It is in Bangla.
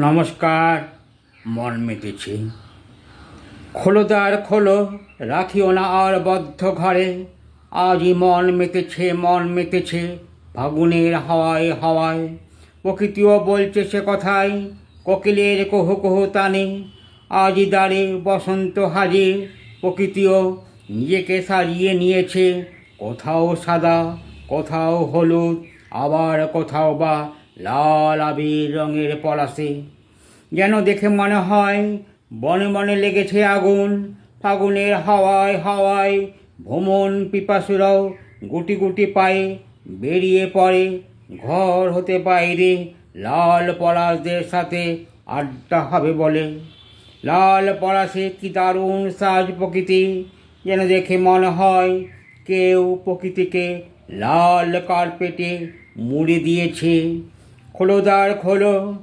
নমস্কার। মন মেতেছে, খোলো দ্বার খোলো, রাখিও না আর বদ্ধ ঘরে। আজই মন মেতেছে, মন মেতেছে ফাগুনের হাওয়ায় হাওয়ায়। প্রকৃতিও বলছে সে কথাই, কোকিলের কুহু কুহু তানে। আজই দ্বারে বসন্ত হাজির, প্রকৃতিও নিজেকে সাজিয়ে নিয়েছে। কোথাও সাদা, কোথাও হলুদ, আবার কোথাও বা লাল আবির রঙের পলাশে। যেন দেখে মনে হয় বনে বনে লেগেছে আগুন। ফাগুনের হাওয়ায় হাওয়ায় ভ্রমণ পিপাসুরাও গুটি গুটি পায়ে বেরিয়ে পড়ে ঘর হতে বাইরে। লাল পলাশদের সাথে আড্ডা হবে বলে। লাল পলাশে কি দারুণ সাজ প্রকৃতি, যেন দেখে মনে হয় কেউ প্রকৃতিকে লাল কার্পেটে মুড়ে দিয়েছে। খোলো দ্বার খোলো।